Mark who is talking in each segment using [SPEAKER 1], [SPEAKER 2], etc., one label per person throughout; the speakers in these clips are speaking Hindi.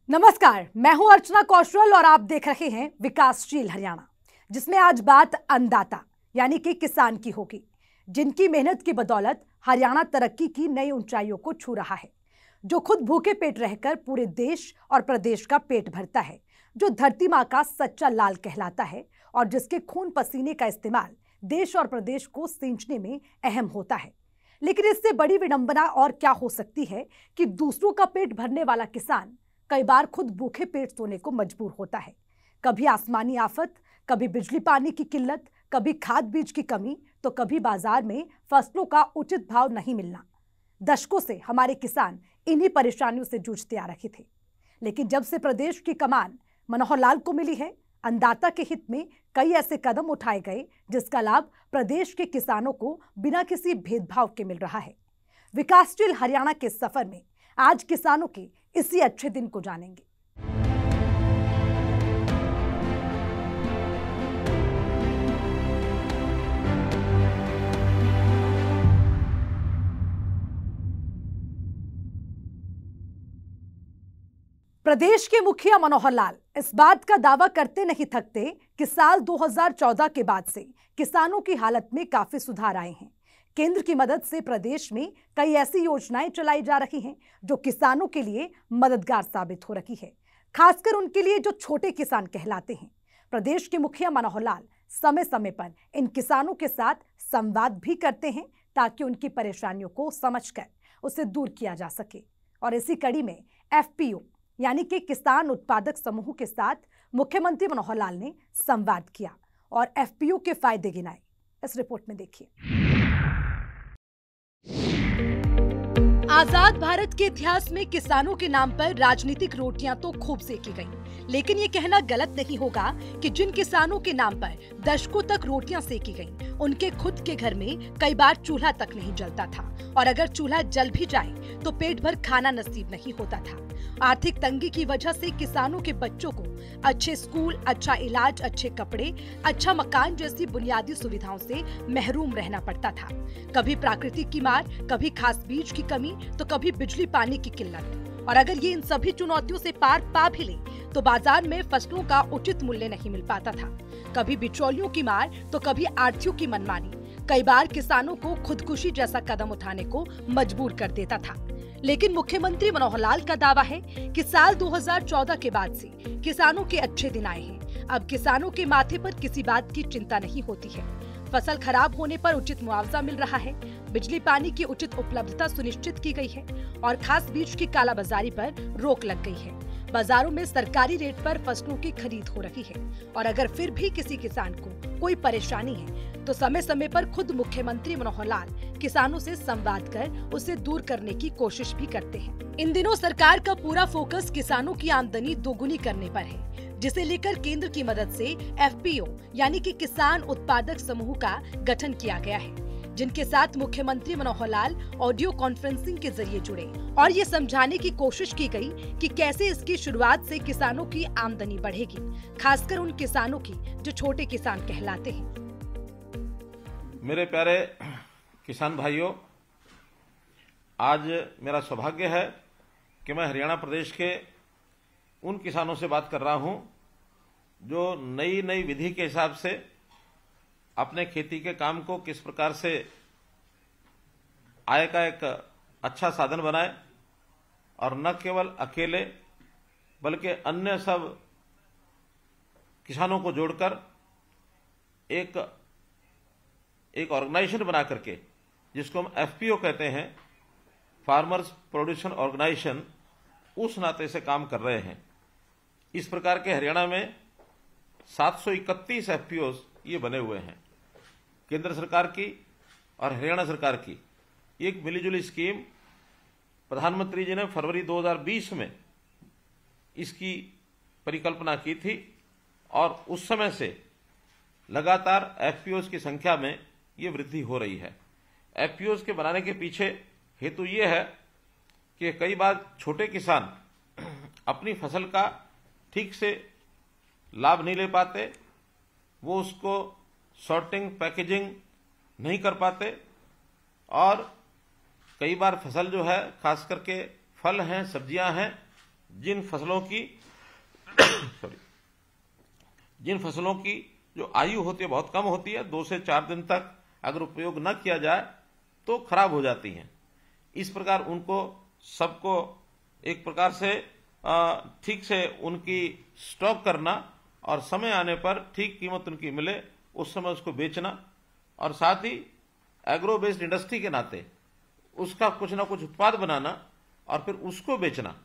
[SPEAKER 1] नमस्कार, मैं हूं अर्चना कौशल और आप देख रहे हैं विकासशील हरियाणा, जिसमें आज बात अन्नदाता यानी कि किसान की होगी, जिनकी मेहनत की बदौलत हरियाणा तरक्की की नई ऊंचाइयों को छू रहा है, जो खुद भूखे पेट रहकर पूरे देश और प्रदेश का पेट भरता है, जो धरती मां का सच्चा लाल कहलाता है और जिसके खून पसीने का इस्तेमाल देश और प्रदेश को सींचने में अहम होता है। लेकिन इससे बड़ी विडंबना और क्या हो सकती है कि दूसरों का पेट भरने वाला किसान कई बार खुद भूखे पेट सोने को मजबूर होता है। कभी आसमानी आफत, कभी बिजली पानी की किल्लत, कभी खाद बीज की कमी, तो कभी बाजार में फसलों का उचित भाव नहीं मिलना। दशकों से हमारे किसान इन्हीं परेशानियों से जूझते आ रहे थे। लेकिन जब से प्रदेश की कमान मनोहर लाल को मिली है, अन्नदाता के हित में कई ऐसे कदम उठाए गए जिसका लाभ प्रदेश के किसानों को बिना किसी भेदभाव के मिल रहा है। विकासशील हरियाणा के सफर में आज किसानों के इसी अच्छे दिन को जानेंगे। प्रदेश के मुखिया मनोहर लाल इस बात का दावा करते नहीं थकते कि साल 2014 के बाद से किसानों की हालत में काफी सुधार आए हैं। केंद्र की मदद से प्रदेश में कई ऐसी योजनाएं चलाई जा रही हैं जो किसानों के लिए मददगार साबित हो रही है, खासकर उनके लिए जो छोटे किसान कहलाते हैं। प्रदेश के मुखिया मनोहर लाल समय समय पर इन किसानों के साथ संवाद भी करते हैं ताकि उनकी परेशानियों को समझकर उसे दूर किया जा सके। और इसी कड़ी में एफपीओ यानी कि किसान उत्पादक समूह के साथ मुख्यमंत्री मनोहर लाल ने संवाद किया और एफपीओ के फायदे गिनाए। इस रिपोर्ट में देखिए। आजाद भारत के इतिहास में किसानों के नाम पर राजनीतिक रोटियां तो खूब सेकी गईं, लेकिन ये कहना गलत नहीं होगा कि जिन किसानों के नाम पर दशकों तक रोटियां सेकी गईं, उनके खुद के घर में कई बार चूल्हा तक नहीं जलता था, और अगर चूल्हा जल भी जाए तो पेट भर खाना नसीब नहीं होता था। आर्थिक तंगी की वजह से किसानों के बच्चों को अच्छे स्कूल, अच्छा इलाज, अच्छे कपड़े, अच्छा मकान जैसी बुनियादी सुविधाओं से महरूम रहना पड़ता था। कभी प्राकृतिक की मार, कभी खास बीज की कमी, तो कभी बिजली पानी की किल्लत। और अगर ये इन सभी चुनौतियों से पार पा भी ले तो बाजार में फसलों का उचित मूल्य नहीं मिल पाता था। कभी बिचौलियों की मार तो कभी आढ़तियों की मनमानी कई बार किसानों को खुदकुशी जैसा कदम उठाने को मजबूर कर देता था। लेकिन मुख्यमंत्री मनोहर लाल का दावा है कि साल 2014 के बाद से किसानों के अच्छे दिन आए हैं। अब किसानों के माथे पर किसी बात की चिंता नहीं होती है। फसल खराब होने पर उचित मुआवजा मिल रहा है, बिजली पानी की उचित उपलब्धता सुनिश्चित की गई है और खास बीज की कालाबाजारी पर रोक लग गई है। बाजारों में सरकारी रेट पर फसलों की खरीद हो रही है और अगर फिर भी किसी किसान को कोई परेशानी है तो समय समय पर खुद मुख्यमंत्री मनोहर लाल किसानों से संवाद कर उसे दूर करने की कोशिश भी करते हैं। इन दिनों सरकार का पूरा फोकस किसानों की आमदनी दोगुनी करने पर है, जिसे लेकर केंद्र की मदद से एफपीओ यानी कि किसान उत्पादक समूह का गठन किया गया है, जिनके साथ मुख्यमंत्री मनोहर लाल ऑडियो कॉन्फ्रेंसिंग के जरिए जुड़े और ये समझाने की कोशिश की गई कि कैसे इसकी शुरुआत से किसानों की आमदनी बढ़ेगी, खासकर उन किसानों की जो छोटे किसान कहलाते हैं।
[SPEAKER 2] मेरे प्यारे किसान भाइयों, आज मेरा सौभाग्य है कि मैं हरियाणा प्रदेश के उन किसानों से बात कर रहा हूं जो नई विधि के हिसाब से अपने खेती के काम को किस प्रकार से आय का एक अच्छा साधन बनाए और न केवल अकेले बल्कि अन्य सब किसानों को जोड़कर एक ऑर्गेनाइजेशन बना करके, जिसको हम एफपीओ कहते हैं, फार्मर्स प्रोड्यूसर ऑर्गेनाइजेशन, उस नाते से काम कर रहे हैं। इस प्रकार के हरियाणा में 731 एफपीओ ये बने हुए हैं। केंद्र सरकार की और हरियाणा सरकार की एक मिलीजुली स्कीम प्रधानमंत्री जी ने फरवरी 2020 में इसकी परिकल्पना की थी और उस समय से लगातार एफपीओ की संख्या में ये वृद्धि हो रही है। एफपीओ के बनाने के पीछे हेतु ये है कि कई बार छोटे किसान अपनी फसल का ठीक से लाभ नहीं ले पाते, वो उसको सॉर्टिंग, पैकेजिंग नहीं कर पाते और कई बार फसल जो है, खास करके फल हैं, सब्जियां हैं, जिन फसलों की जिन फसलों की जो आयु होती है बहुत कम होती है, 2 से 4 दिन तक अगर उपयोग न किया जाए तो खराब हो जाती हैं। इस प्रकार उनको सबको एक प्रकार से ठीक से उनकी स्टॉक करना और समय आने पर ठीक कीमत उनकी मिले उस समय उसको बेचना, और साथ ही एग्रो बेस्ड इंडस्ट्री के नाते उसका कुछ ना कुछ उत्पाद बनाना और फिर उसको बेचना,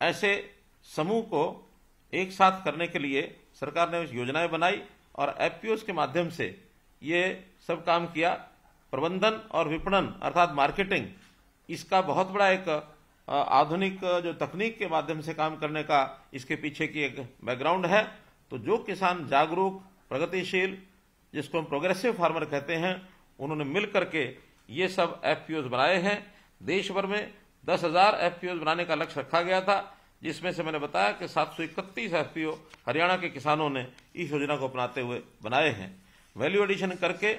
[SPEAKER 2] ऐसे समूह को एक साथ करने के लिए सरकार ने योजनाएं बनाई और एफपीओ के माध्यम से ये सब काम किया। प्रबंधन और विपणन अर्थात मार्केटिंग, इसका बहुत बड़ा एक आधुनिक जो तकनीक के माध्यम से काम करने का इसके पीछे की एक बैकग्राउंड है। तो जो किसान जागरूक, प्रगतिशील, जिसको हम प्रोग्रेसिव फार्मर कहते हैं, उन्होंने मिल करके ये सब एफपीओ बनाए हैं। देश भर में 10,000 एफपीओ बनाने का लक्ष्य रखा गया था, जिसमें से मैंने बताया कि 731 एफपीओ हरियाणा के किसानों ने इस योजना को अपनाते हुए बनाए हैं। वैल्यू एडिशन करके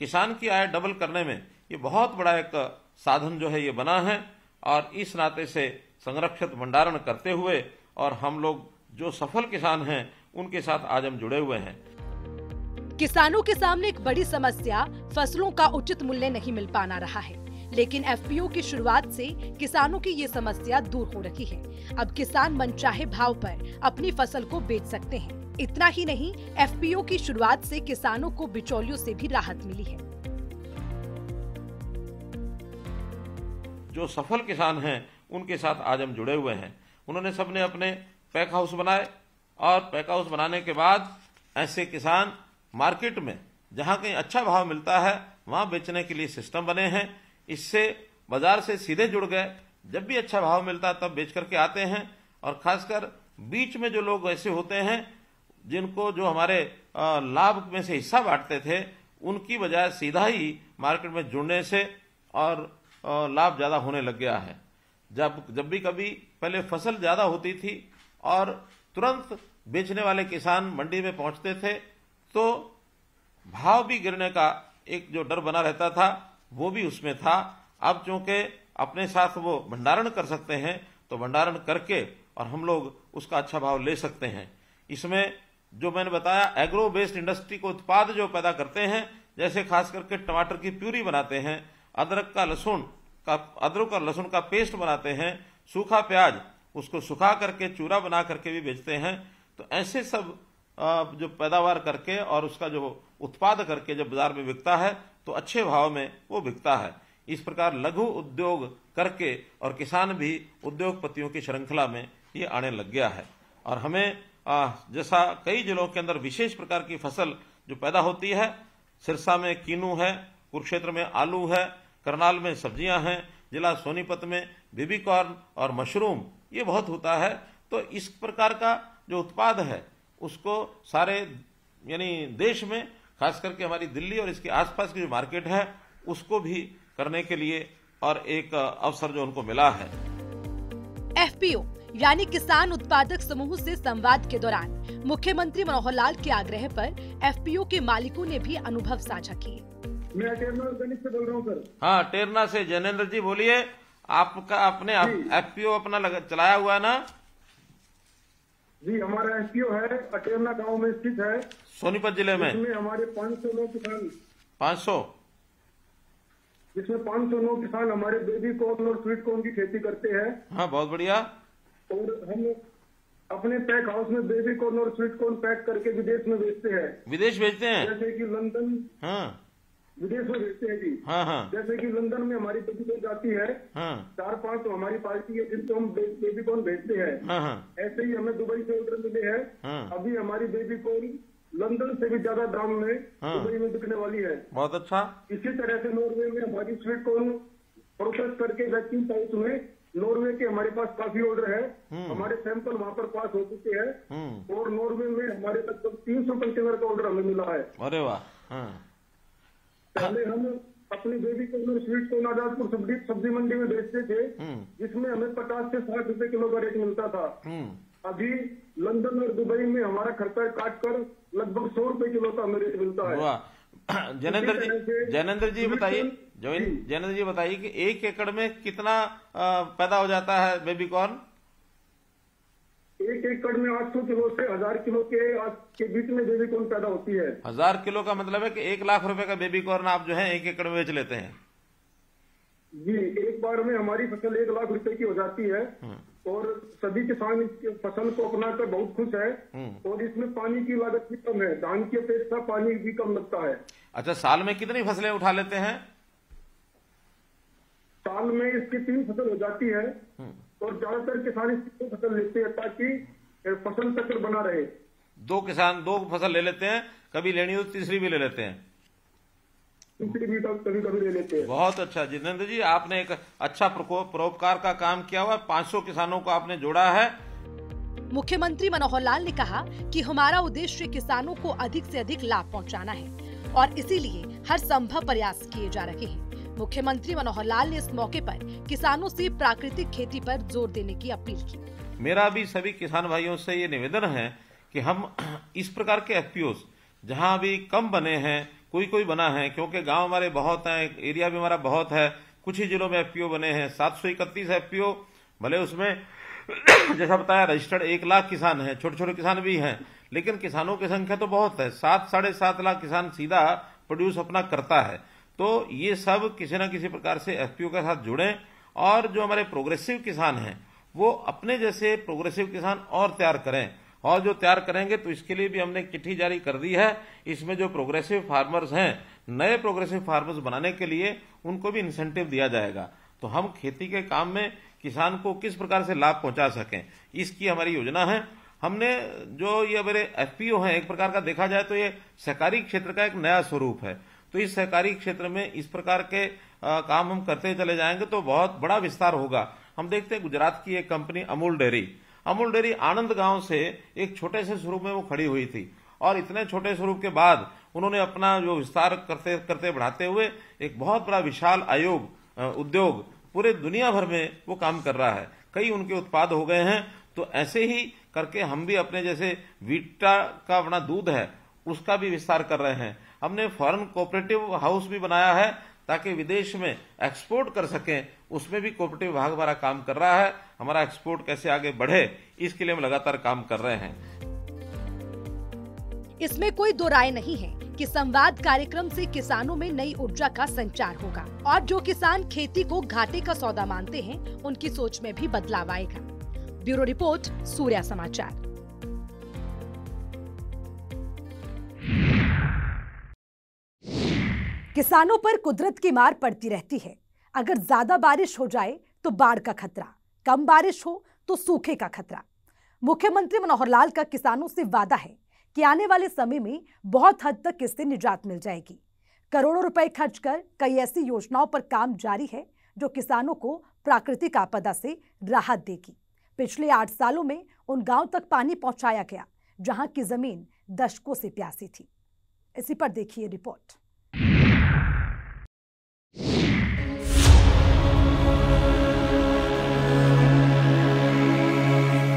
[SPEAKER 2] किसान की आय डबल करने में ये बहुत बड़ा एक साधन जो है ये बना है, और इस नाते से संरक्षित भंडारण करते हुए और हम लोग जो सफल किसान हैं उनके साथ आज हम जुड़े हुए हैं।
[SPEAKER 1] किसानों के सामने एक बड़ी समस्या फसलों का उचित मूल्य नहीं मिल पाना रहा है, लेकिन एफपीओ की शुरुआत से किसानों की ये समस्या दूर हो रही है। अब किसान मनचाहे भाव पर अपनी फसल को बेच सकते हैं। इतना ही नहीं, एफपीओ की शुरुआत से किसानों को बिचौलियों से भी राहत मिली है।
[SPEAKER 2] जो सफल किसान हैं उनके साथ आज हम जुड़े हुए हैं। उन्होंने सबने अपने पैक हाउस बनाए, और पैक हाउस बनाने के बाद ऐसे किसान मार्केट में जहां कहीं अच्छा भाव मिलता है वहां बेचने के लिए सिस्टम बने हैं। इससे बाजार से सीधे जुड़ गए, जब भी अच्छा भाव मिलता है तब बेच करके आते हैं। और खासकर बीच में जो लोग ऐसे होते हैं जिनको जो हमारे लाभ में से हिस्सा बांटते थे, उनकी बजाय सीधा ही मार्केट में जुड़ने से और लाभ ज्यादा होने लग गया है। जब भी कभी पहले फसल ज्यादा होती थी और तुरंत बेचने वाले किसान मंडी में पहुंचते थे तो भाव भी गिरने का एक जो डर बना रहता था वो भी उसमें था। अब चूंकि अपने साथ वो भंडारण कर सकते हैं तो भंडारण करके और हम लोग उसका अच्छा भाव ले सकते हैं। इसमें जो मैंने बताया एग्रो बेस्ड इंडस्ट्री को उत्पाद जो पैदा करते हैं, जैसे खास करके टमाटर की प्यूरी बनाते हैं, अदरक और लहसुन का पेस्ट बनाते हैं, सूखा प्याज उसको सुखा करके चूरा बना करके भी बेचते हैं। तो ऐसे सब जो पैदावार करके और उसका जो उत्पाद करके जब बाजार में बिकता है तो अच्छे भाव में वो बिकता है। इस प्रकार लघु उद्योग करके और किसान भी उद्योगपतियों की श्रृंखला में ये आने लग गया है। और हमें जैसा कई जिलों के अंदर विशेष प्रकार की फसल जो पैदा होती है, सिरसा में कीनू है, कुरुक्षेत्र में आलू है, करनाल में सब्जियां हैं, जिला सोनीपत में बेबी कॉर्न और मशरूम ये बहुत होता है। तो इस प्रकार का जो उत्पाद है उसको सारे यानी देश में, खास करके हमारी दिल्ली और इसके आसपास की जो मार्केट है उसको भी करने के लिए और एक अवसर जो उनको मिला है।
[SPEAKER 1] एफपीओ यानी किसान उत्पादक समूह से संवाद के दौरान मुख्यमंत्री मनोहर लाल के आग्रह पर एफपीओ के मालिकों ने भी अनुभव साझा किए।
[SPEAKER 3] मैं टेरना ऑर्गेनिक से बोल रहा हूँ सर।
[SPEAKER 2] हाँ, टेरना से जैनेन्द्र जी बोलिए। आपका अपने एफपीओ अपना चलाया हुआ है ना?
[SPEAKER 3] जी, हमारा एफपीओ है, टेरना गांव में स्थित है,
[SPEAKER 2] सोनीपत जिले में।
[SPEAKER 3] इसमें हमारे 500 लोग किसान
[SPEAKER 2] 500
[SPEAKER 3] जिसमें 509 किसान हमारे बेबी कॉर्न और स्वीट कॉर्न की खेती करते हैं।
[SPEAKER 2] हाँ, बहुत बढ़िया।
[SPEAKER 3] और हम अपने पैक हाउस में बेबी कॉर्न और स्वीट कॉर्न पैक करके विदेश में बेचते हैं।
[SPEAKER 2] विदेश भेजते हैं?
[SPEAKER 3] जैसे कि लंदन।
[SPEAKER 2] हाँ,
[SPEAKER 3] विदेश में भेजते हैं जी।
[SPEAKER 2] हाँ हाँ।
[SPEAKER 3] जैसे कि लंदन में हमारी बेबी कॉर्न जाती है।
[SPEAKER 2] हाँ
[SPEAKER 3] 4-5 तो हमारी पार्टी है जिनको हम बेबी कॉर्न भेजते हैं।
[SPEAKER 2] हाँ हाँ।
[SPEAKER 3] ऐसे ही हमें दुबई से ऑर्डर मिले हैं।
[SPEAKER 2] हाँ।
[SPEAKER 3] अभी हमारी बेबी कॉर्न लंदन से भी ज्यादा दाम में दुबई में बिकने वाली है।
[SPEAKER 2] बहुत अच्छा।
[SPEAKER 3] इसी तरह से नॉर्वे में हमारी स्वीट कॉर्न प्रोसेस करके वैक्यूम पाउच में नॉर्वे के हमारे पास काफी ऑर्डर है। हमारे सैंपल वहाँ पर पास हो चुके हैं और नॉर्वे में हमारे तक 300 कंटेनर का ऑर्डर हमें मिला है।
[SPEAKER 2] अरे वाह। हाँ।
[SPEAKER 3] पहले हम अपनी baby corn sweet corn Azadpur सब्जी मंडी में बेचते थे, जिसमें हमें 50 से 60 रुपए किलो का रेट मिलता था। अभी लंदन और दुबई में हमारा खर्चा काट कर लगभग 100 रुपए किलो का हमें रेट मिलता है।
[SPEAKER 2] जैनेन्द्र जी बताइए कि 1 एकड़ में कितना पैदा हो जाता है बेबी कॉर्न?
[SPEAKER 3] 1 एकड़ में 800 किलो से 1000 किलो के बीच में बेबी कॉर्न पैदा होती है।
[SPEAKER 2] 1000 किलो का मतलब है कि 1 लाख रुपए का बेबी कॉर्न आप जो है 1 एकड़ में बेच लेते हैं।
[SPEAKER 3] जी, एक बार में हमारी फसल 1 लाख रुपए की हो जाती है और सभी किसान इस फसल को अपनाकर बहुत खुश है और इसमें पानी की लागत भी कम है, धान की अपेक्षा पानी भी कम लगता है।
[SPEAKER 2] अच्छा, साल में कितनी फसलें उठा लेते हैं?
[SPEAKER 3] साल में इसकी 3 फसल हो जाती है और ज्यादातर किसान इसकी 2 फसल लेते हैं ताकि फसल चक्र बना रहे।
[SPEAKER 2] 2 किसान 2 फसल ले लेते हैं, कभी लेनी हो तो तीसरी भी ले लेते हैं।
[SPEAKER 3] तीसरी भी कभी कभी ले लेते हैं।
[SPEAKER 2] बहुत अच्छा जितेंद्र जी, आपने एक अच्छा परोपकार का काम किया हुआ। 500 किसानों को आपने जोड़ा है।
[SPEAKER 1] मुख्यमंत्री मनोहर लाल ने कहा कि हमारा उद्देश्य किसानों को अधिक से अधिक लाभ पहुंचाना है और इसीलिए हर संभव प्रयास किए जा रहे हैं। मुख्यमंत्री मनोहर लाल ने इस मौके पर किसानों से प्राकृतिक खेती पर जोर देने की अपील की।
[SPEAKER 2] मेरा भी सभी किसान भाइयों से ये निवेदन है कि हम इस प्रकार के एफपीओस जहां भी कम बने हैं, कोई बना है, क्योंकि गांव हमारे बहुत हैं, एरिया भी हमारा बहुत है, कुछ ही जिलों में एफपीओ बने हैं। 731 एफपीओ, भले उसमें जैसा बताया रजिस्टर्ड 1 लाख किसान हैं, छोटे छोटे किसान भी हैं, लेकिन किसानों की संख्या तो बहुत है। 7-7.5 लाख किसान सीधा प्रोड्यूस अपना करता है। तो ये सब किसी न किसी प्रकार से एफपीओ के साथ जुड़ें और जो हमारे प्रोग्रेसिव किसान हैं वो अपने जैसे प्रोग्रेसिव किसान और तैयार करें, और जो तैयार करेंगे तो इसके लिए भी हमने एक चिट्ठी जारी कर दी है। इसमें जो प्रोग्रेसिव फार्मर्स हैं, नए प्रोग्रेसिव फार्मर्स बनाने के लिए उनको भी इंसेंटिव दिया जाएगा। तो हम खेती के काम में किसान को किस प्रकार से लाभ पहुंचा सकें, इसकी हमारी योजना है। हमने जो ये हमारे एफपीओ हैं, एक प्रकार का देखा जाए तो ये सहकारी क्षेत्र का एक नया स्वरूप है। तो इस सहकारी क्षेत्र में इस प्रकार के काम हम करते चले जाएंगे तो बहुत बड़ा विस्तार होगा। हम देखते हैं गुजरात की एक कंपनी अमूल डेयरी आनंद गांव से एक छोटे से स्वरूप में वो खड़ी हुई थी और इतने छोटे स्वरूप के बाद उन्होंने अपना जो विस्तार करते करते बढ़ाते हुए एक बहुत बड़ा विशाल उद्योग पूरे दुनिया भर में वो काम कर रहा है। कई उनके उत्पाद हो गए हैं। तो ऐसे ही करके हम भी अपने जैसे वीटा का अपना दूध है उसका भी विस्तार कर रहे हैं। हमने फॉरेन कोऑपरेटिव हाउस भी बनाया है ताकि विदेश में एक्सपोर्ट कर सकें, उसमें भी कोऑपरेटिव विभाग हमारा काम कर रहा है। हमारा एक्सपोर्ट कैसे आगे बढ़े इसके लिए हम लगातार काम कर रहे हैं।
[SPEAKER 1] इसमें कोई दो राय नहीं है कि संवाद कार्यक्रम से किसानों में नई ऊर्जा का संचार होगा और जो किसान खेती को घाटे का सौदा मानते हैं उनकी सोच में भी बदलाव आएगा। ब्यूरो रिपोर्ट, सूर्या समाचार। किसानों पर कुदरत की मार पड़ती रहती है। अगर ज्यादा बारिश हो जाए तो बाढ़ का खतरा, कम बारिश हो तो सूखे का खतरा। मुख्यमंत्री मनोहर लाल का किसानों से वादा है कि आने वाले समय में बहुत हद तक इससे निजात मिल जाएगी। करोड़ों रुपए खर्च कर कई ऐसी योजनाओं पर काम जारी है जो किसानों को प्राकृतिक आपदा से राहत देगी। पिछले 8 सालों में उन गांव तक पानी पहुंचाया गया जहां की जमीन दशकों से प्यासी थी। इसी पर देखिए रिपोर्ट।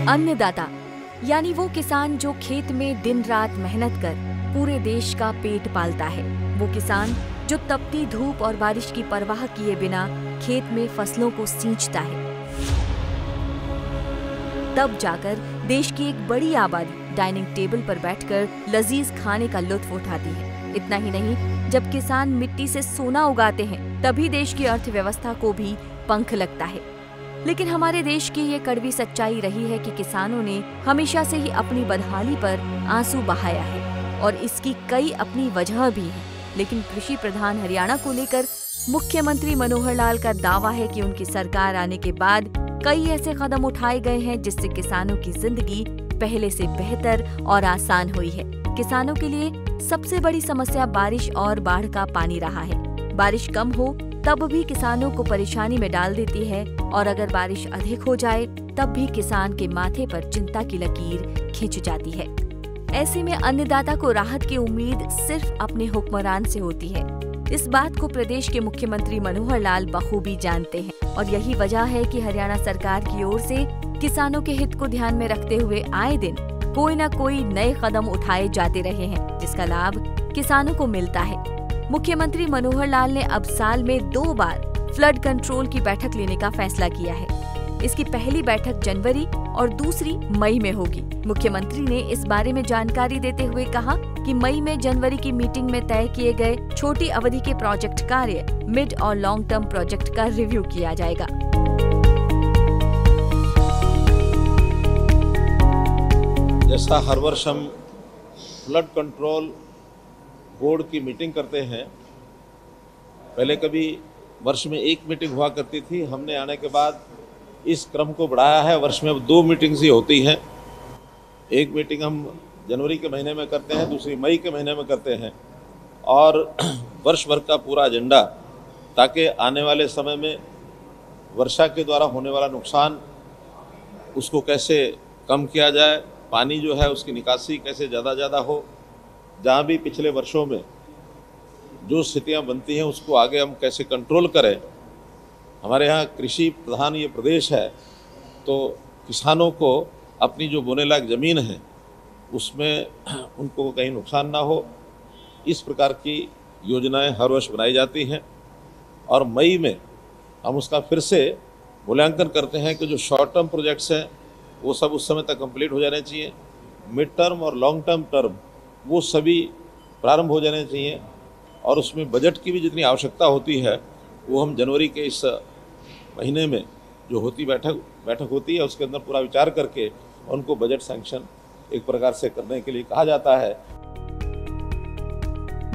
[SPEAKER 4] अन्नदाता यानी वो किसान जो खेत में दिन रात मेहनत कर पूरे देश का पेट पालता है। वो किसान जो तपती धूप और बारिश की परवाह किए बिना खेत में फसलों को सींचता है। तब जाकर देश की एक बड़ी आबादी डाइनिंग टेबल पर बैठकर लजीज खाने का लुत्फ उठाती है। इतना ही नहीं, जब किसान मिट्टी से सोना उगाते हैं तभी देश की अर्थव्यवस्था को भी पंख लगता है। लेकिन हमारे देश की ये कड़वी सच्चाई रही है कि किसानों ने हमेशा से ही अपनी बदहाली पर आंसू बहाया है और इसकी कई अपनी वजह भी है। लेकिन कृषि प्रधान हरियाणा को लेकर मुख्यमंत्री मनोहर लाल का दावा है कि उनकी सरकार आने के बाद कई ऐसे कदम उठाए गए हैं जिससे किसानों की जिंदगी पहले से बेहतर और आसान हुई है। किसानों के लिए सबसे बड़ी समस्या बारिश और बाढ़ का पानी रहा है। बारिश कम हो तब भी किसानों को परेशानी में डाल देती है और अगर बारिश अधिक हो जाए तब भी किसान के माथे पर चिंता की लकीर खिंच जाती है। ऐसे में अन्नदाता को राहत की उम्मीद सिर्फ अपने हुक्मरान से होती है। इस बात को प्रदेश के मुख्यमंत्री मनोहर लाल बखूबी जानते हैं और यही वजह है कि हरियाणा सरकार की ओर से किसानों के हित को ध्यान में रखते हुए आए दिन कोई न कोई नए कदम उठाए जाते रहे हैं जिसका लाभ किसानों को मिलता है। मुख्यमंत्री मनोहर लाल ने अब साल में 2 बार फ्लड कंट्रोल की बैठक लेने का फैसला किया है। इसकी पहली बैठक जनवरी और दूसरी मई में होगी। मुख्यमंत्री ने इस बारे में जानकारी देते हुए कहा कि मई में जनवरी की मीटिंग में तय किए गए छोटी अवधि के प्रोजेक्ट कार्य, मिड और लॉन्ग टर्म प्रोजेक्ट का रिव्यू किया जाएगा।
[SPEAKER 2] जैसा हर वर्ष हम फ्लड कंट्रोल बोर्ड की मीटिंग करते हैं, पहले कभी वर्ष में एक मीटिंग हुआ करती थी, हमने आने के बाद इस क्रम को बढ़ाया है। वर्ष में अब 2 मीटिंग्स ही होती हैं। एक मीटिंग हम जनवरी के महीने में करते हैं, दूसरी मई के महीने में करते हैं, और वर्ष भर का पूरा एजेंडा, ताकि आने वाले समय में वर्षा के द्वारा होने वाला नुकसान उसको कैसे कम किया जाए, पानी जो है उसकी निकासी कैसे ज़्यादा हो, जहाँ भी पिछले वर्षों में जो स्थितियाँ बनती हैं उसको आगे हम कैसे कंट्रोल करें। हमारे यहाँ कृषि प्रधान ये प्रदेश है, तो किसानों को अपनी जो बोने लायक ज़मीन है उसमें उनको कहीं नुकसान ना हो, इस प्रकार की योजनाएं हर वर्ष बनाई जाती हैं। और मई में हम उसका फिर से मूल्यांकन करते हैं कि जो शॉर्ट टर्म प्रोजेक्ट्स हैं वो सब उस समय तक कंप्लीट हो जाने चाहिए, मिड टर्म और लॉन्ग टर्म वो सभी प्रारंभ हो जाने चाहिए, और उसमें बजट की भी जितनी आवश्यकता होती है वो हम जनवरी के इस महीने में जो बैठक होती है उसके अंदर पूरा विचार करके उनको बजट सैंक्शन एक प्रकार से करने के लिए कहा जाता है।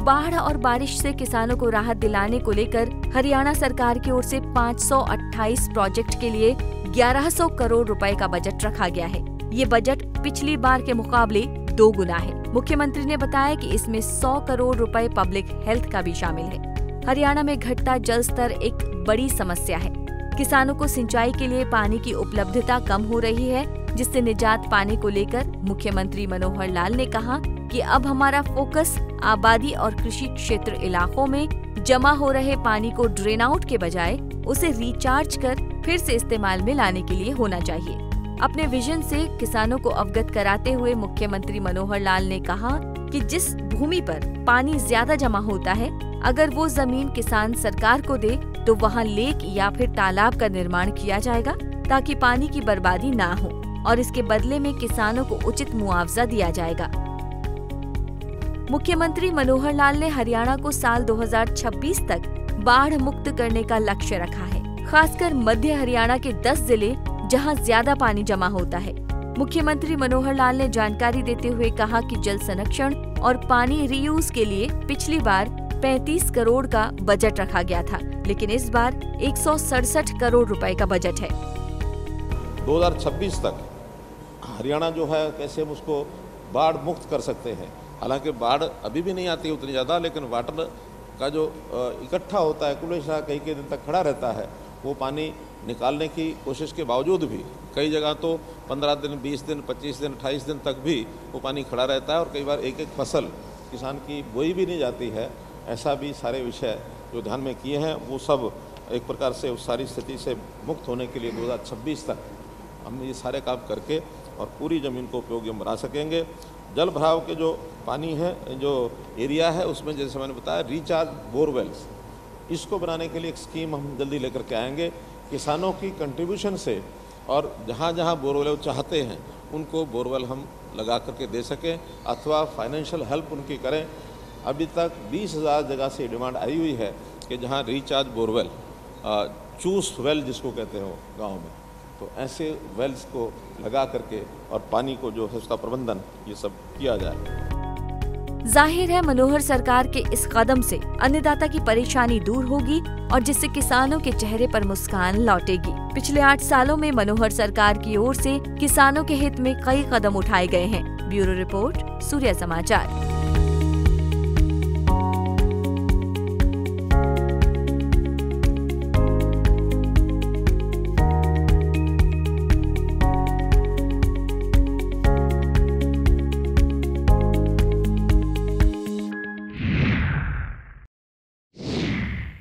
[SPEAKER 4] बाढ़ और बारिश से किसानों को राहत दिलाने को लेकर हरियाणा सरकार की ओर से 528 प्रोजेक्ट के लिए 1100 करोड़ रुपए का बजट रखा गया है। ये बजट पिछली बार के मुकाबले 2 गुना है। मुख्यमंत्री ने बताया कि इसमें 100 करोड़ रुपए पब्लिक हेल्थ का भी शामिल है। हरियाणा में घटता जल स्तर एक बड़ी समस्या है। किसानों को सिंचाई के लिए पानी की उपलब्धता कम हो रही है, जिससे निजात पाने को लेकर मुख्यमंत्री मनोहर लाल ने कहा कि अब हमारा फोकस आबादी और कृषि क्षेत्र इलाकों में जमा हो रहे पानी को ड्रेन आउट के बजाय उसे रिचार्ज कर फिर से इस्तेमाल में लाने के लिए होना चाहिए। अपने विजन से किसानों को अवगत कराते हुए मुख्यमंत्री मनोहर लाल ने कहा कि जिस भूमि पर पानी ज्यादा जमा होता है, अगर वो जमीन किसान सरकार को दे तो वहाँ लेक या फिर तालाब का निर्माण किया जाएगा, ताकि पानी की बर्बादी ना हो, और इसके बदले में किसानों को उचित मुआवजा दिया जाएगा। मुख्यमंत्री मनोहर लाल ने हरियाणा को साल 2026 तक बाढ़ मुक्त करने का लक्ष्य रखा है, खासकर मध्य हरियाणा के 10 जिले जहां ज्यादा पानी जमा होता है। मुख्यमंत्री मनोहर लाल ने जानकारी देते हुए कहा कि जल संरक्षण और पानी रीयूज के लिए पिछली बार 35 करोड़ का बजट रखा गया था, लेकिन इस बार 167 करोड़ रुपए का बजट है।
[SPEAKER 2] 2026 तक हरियाणा जो है कैसे हम उसको बाढ़ मुक्त कर सकते हैं। हालांकि बाढ़ अभी भी नहीं आती उतनी ज़्यादा, लेकिन वाटर का जो इकट्ठा होता है कुलेशा कई दिन तक खड़ा रहता है, वो पानी निकालने की कोशिश के बावजूद भी कई जगह तो 15 दिन, 20 दिन, 25 दिन, 28 दिन तक भी वो पानी खड़ा रहता है, और कई बार एक फसल किसान की बोई भी नहीं जाती है। ऐसा भी सारे विषय जो ध्यान में किए हैं वो सब एक प्रकार से उस सारी स्थिति से मुक्त होने के लिए 2026 तक हम ये सारे काम करके और पूरी ज़मीन को उपयोगी हम बना सकेंगे। जल भराव के जो पानी है, जो एरिया है, उसमें जैसे मैंने बताया रिचार्ज बोरवेल्स, इसको बनाने के लिए एक स्कीम हम जल्दी लेकर के आएंगे किसानों की कंट्रीब्यूशन से, और जहाँ जहाँ बोरवेल चाहते हैं उनको बोरवेल हम लगा करके दे सकें अथवा फाइनेंशियल हेल्प उनकी करें। अभी तक 20,000 जगह से डिमांड आई हुई है कि जहाँ रिचार्ज बोरवेल, चूस वेल जिसको कहते हो गांव में, तो ऐसे वेल्स को लगा करके और पानी को जो है उसका प्रबंधन ये सब किया जाए।
[SPEAKER 4] जाहिर है मनोहर सरकार के इस कदम से अन्नदाता की परेशानी दूर होगी और जिससे किसानों के चेहरे पर मुस्कान लौटेगी। पिछले 8 सालों में मनोहर सरकार की ओर से किसानों के हित में कई कदम उठाए गए हैं। ब्यूरो रिपोर्ट, सूर्य समाचार।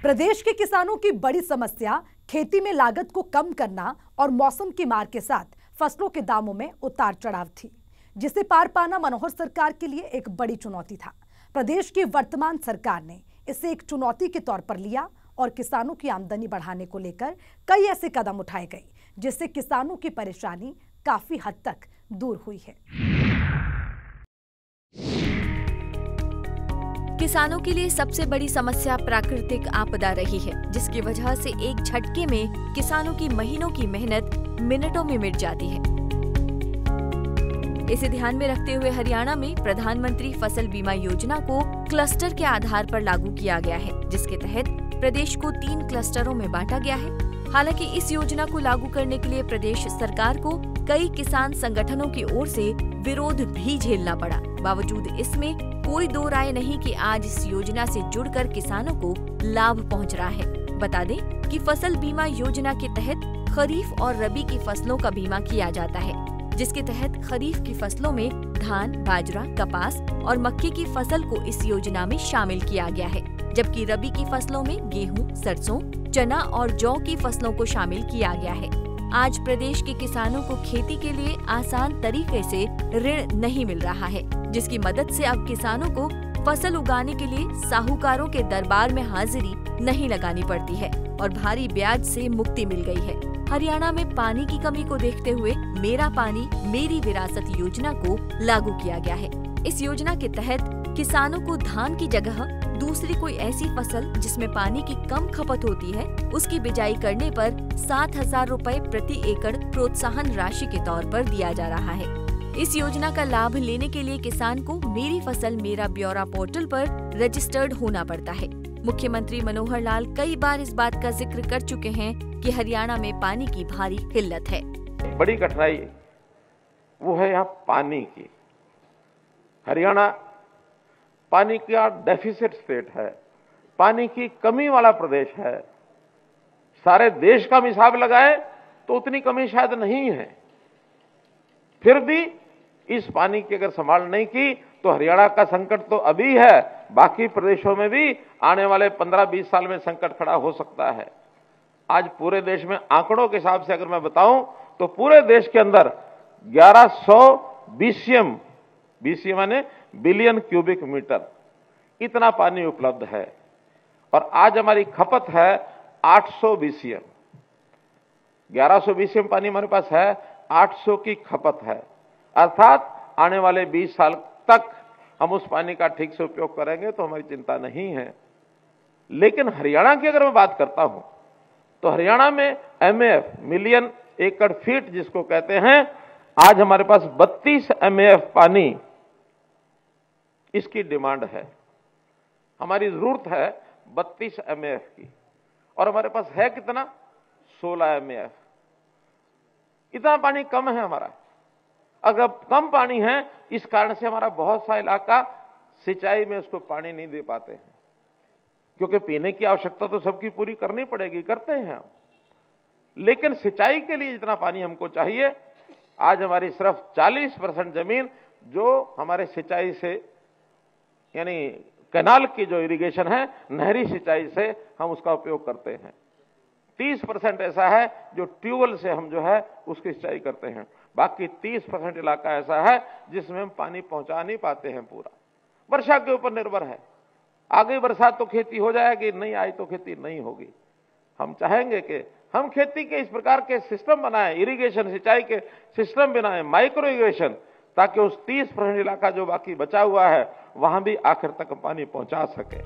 [SPEAKER 1] प्रदेश के किसानों की बड़ी समस्या खेती में लागत को कम करना और मौसम की मार के साथ फसलों के दामों में उतार चढ़ाव थी, जिसे पार पाना मनोहर सरकार के लिए एक बड़ी चुनौती था। प्रदेश की वर्तमान सरकार ने इसे एक चुनौती के तौर पर लिया और किसानों की आमदनी बढ़ाने को लेकर कई ऐसे कदम उठाए गए जिससे किसानों की परेशानी काफी हद तक दूर हुई है।
[SPEAKER 4] किसानों के लिए सबसे बड़ी समस्या प्राकृतिक आपदा रही है, जिसकी वजह से एक झटके में किसानों की महीनों की मेहनत मिनटों में मिट जाती है। इसे ध्यान में रखते हुए हरियाणा में प्रधानमंत्री फसल बीमा योजना को क्लस्टर के आधार पर लागू किया गया है, जिसके तहत प्रदेश को 3 क्लस्टरों में बांटा गया है। हालांकि इस योजना को लागू करने के लिए प्रदेश सरकार को कई किसान संगठनों की ओर से विरोध भी झेलना पड़ा। बावजूद इसमें कोई दो राय नहीं कि आज इस योजना से जुड़कर किसानों को लाभ पहुंच रहा है। बता दें कि फसल बीमा योजना के तहत खरीफ और रबी की फसलों का बीमा किया जाता है, जिसके तहत खरीफ की फसलों में धान, बाजरा, कपास और मक्के की फसल को इस योजना में शामिल किया गया है, जबकि रबी की फसलों में गेहूं, सरसों, चना और जौ की फसलों को शामिल किया गया है। आज प्रदेश के किसानों को खेती के लिए आसान तरीके से ऋण नहीं मिल रहा है, जिसकी मदद से अब किसानों को फसल उगाने के लिए साहूकारों के दरबार में हाजिरी नहीं लगानी पड़ती है और भारी ब्याज से मुक्ति मिल गई है। हरियाणा में पानी की कमी को देखते हुए मेरा पानी मेरी विरासत योजना को लागू किया गया है। इस योजना के तहत किसानों को धान की जगह दूसरी कोई ऐसी फसल जिसमें पानी की कम खपत होती है, उसकी बिजाई करने पर 7,000 रुपए प्रति एकड़ प्रोत्साहन राशि के तौर पर दिया जा रहा है। इस योजना का लाभ लेने के लिए किसान को मेरी फसल मेरा ब्यौरा पोर्टल पर रजिस्टर्ड होना पड़ता है। मुख्यमंत्री मनोहर लाल कई बार इस बात का जिक्र कर चुके हैं कि हरियाणा में पानी की भारी किल्लत है।
[SPEAKER 2] बड़ी कठिनाई वो है यहाँ पानी की। हरियाणा पानी का डेफिसिट स्टेट है, पानी की कमी वाला प्रदेश है। सारे देश का हिसाब लगाए तो उतनी कमी शायद नहीं है, फिर भी इस पानी की अगर संभाल नहीं की तो हरियाणा का संकट तो अभी है, बाकी प्रदेशों में भी आने वाले 15-20 साल में संकट खड़ा हो सकता है। आज पूरे देश में आंकड़ों के हिसाब से अगर मैं बताऊं तो पूरे देश के अंदर 1100 BCM माने बिलियन क्यूबिक मीटर इतना पानी उपलब्ध है और आज हमारी खपत है 800 BCM। 1100 BCM पानी हमारे पास है, 800 की खपत है, अर्थात आने वाले 20 साल तक हम उस पानी का ठीक से उपयोग करेंगे तो हमारी चिंता नहीं है। लेकिन हरियाणा की अगर मैं बात करता हूं तो हरियाणा में MAF मिलियन एकड़ फीट जिसको कहते हैं, आज हमारे पास 32 MAF पानी इसकी डिमांड है। हमारी जरूरत है 32 MAF की और हमारे पास है कितना, 16 MAF। इतना पानी कम है हमारा। अगर कम पानी है इस कारण से हमारा बहुत सा इलाका सिंचाई में उसको पानी नहीं दे पाते हैं, क्योंकि पीने की आवश्यकता तो सबकी पूरी करनी पड़ेगी, करते हैं हम, लेकिन सिंचाई के लिए जितना पानी हमको चाहिए, आज हमारी सिर्फ 40% जमीन जो हमारे सिंचाई से यानी कैनाल की जो इरिगेशन है, नहरी सिंचाई से हम उसका उपयोग करते हैं। 30% ऐसा है जो ट्यूबवेल से हम जो है उसकी सिंचाई करते हैं। बाकी 30% इलाका ऐसा है जिसमें हम पानी पहुंचा नहीं पाते हैं। पूरा वर्षा के ऊपर निर्भर है। आ गई बरसात तो खेती हो जाएगी, नहीं आई तो खेती नहीं होगी। हम चाहेंगे कि हम खेती के इस प्रकार के सिस्टम बनाएं, इरिगेशन सिंचाई के सिस्टम बनाएं, माइक्रो इरिगेशन, ताकि उस 30% इलाका जो बाकी बचा हुआ है वहां भी आखिर तक पानी पहुंचा सके।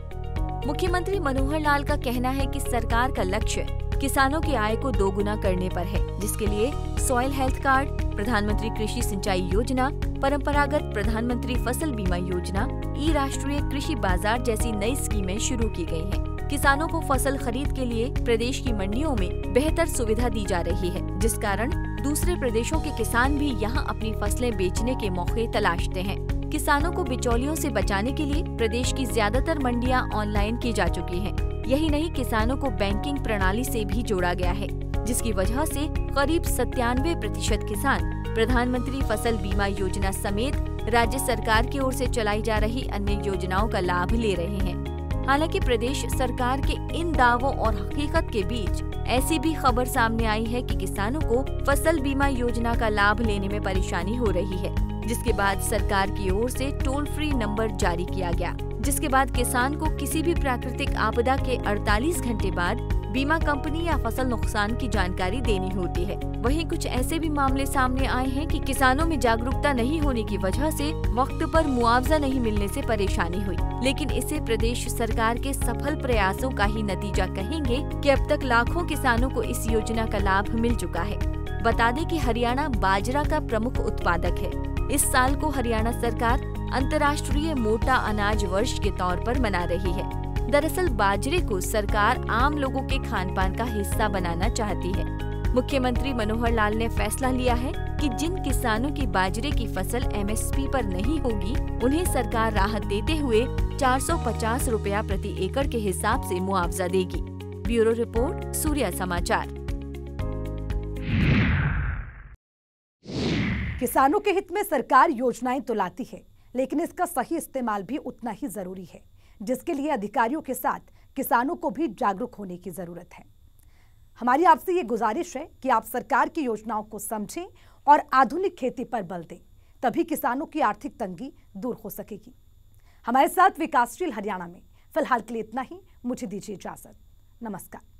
[SPEAKER 4] मुख्यमंत्री मनोहर लाल का कहना है कि सरकार का लक्ष्य किसानों की आय को दोगुना करने पर है, जिसके लिए सॉइल हेल्थ कार्ड, प्रधानमंत्री कृषि सिंचाई योजना, परंपरागत प्रधानमंत्री फसल बीमा योजना, ई राष्ट्रीय कृषि बाजार जैसी नई स्कीमें शुरू की गई हैं। किसानों को फसल खरीद के लिए प्रदेश की मंडियों में बेहतर सुविधा दी जा रही है, जिस कारण दूसरे प्रदेशों के किसान भी यहां अपनी फसलें बेचने के मौके तलाशते हैं। किसानों को बिचौलियों से बचाने के लिए प्रदेश की ज्यादातर मंडियां ऑनलाइन की जा चुकी हैं। यही नहीं, किसानों को बैंकिंग प्रणाली से भी जोड़ा गया है, जिसकी वजह से करीब 97% किसान प्रधानमंत्री फसल बीमा योजना समेत राज्य सरकार की ओर से चलाई जा रही अन्य योजनाओं का लाभ ले रहे हैं। हालांकि प्रदेश सरकार के इन दावों और हकीकत के बीच ऐसी भी खबर सामने आई है कि किसानों को फसल बीमा योजना का लाभ लेने में परेशानी हो रही है, जिसके बाद सरकार की ओर से टोल फ्री नंबर जारी किया गया, जिसके बाद किसान को किसी भी प्राकृतिक आपदा के 48 घंटे बाद बीमा कंपनी या फसल नुकसान की जानकारी देनी होती है। वहीं कुछ ऐसे भी मामले सामने आए हैं कि किसानों में जागरूकता नहीं होने की वजह से वक्त पर मुआवजा नहीं मिलने से परेशानी हुई, लेकिन इसे प्रदेश सरकार के सफल प्रयासों का ही नतीजा कहेंगे कि अब तक लाखों किसानों को इस योजना का लाभ मिल चुका है। बता दें कि हरियाणा बाजरा का प्रमुख उत्पादक है। इस साल को हरियाणा सरकार अंतर्राष्ट्रीय मोटा अनाज वर्ष के तौर पर मना रही है। दरअसल बाजरे को सरकार आम लोगों के खान पान का हिस्सा बनाना चाहती है। मुख्यमंत्री मनोहर लाल ने फैसला लिया है कि जिन किसानों की बाजरे की फसल MSP पर नहीं होगी, उन्हें सरकार राहत देते हुए 450 रुपया प्रति एकड़ के हिसाब से मुआवजा देगी। ब्यूरो रिपोर्ट, सूर्या समाचार।
[SPEAKER 1] किसानों के हित में सरकार योजनाएं तो लाती है, लेकिन इसका सही इस्तेमाल भी उतना ही जरूरी है, जिसके लिए अधिकारियों के साथ किसानों को भी जागरूक होने की जरूरत है। हमारी आपसे ये गुजारिश है कि आप सरकार की योजनाओं को समझें और आधुनिक खेती पर बल दें, तभी किसानों की आर्थिक तंगी दूर हो सकेगी। हमारे साथ विकासशील हरियाणा में फिलहाल के लिए इतना ही। मुझे दीजिए इजाजत। नमस्कार।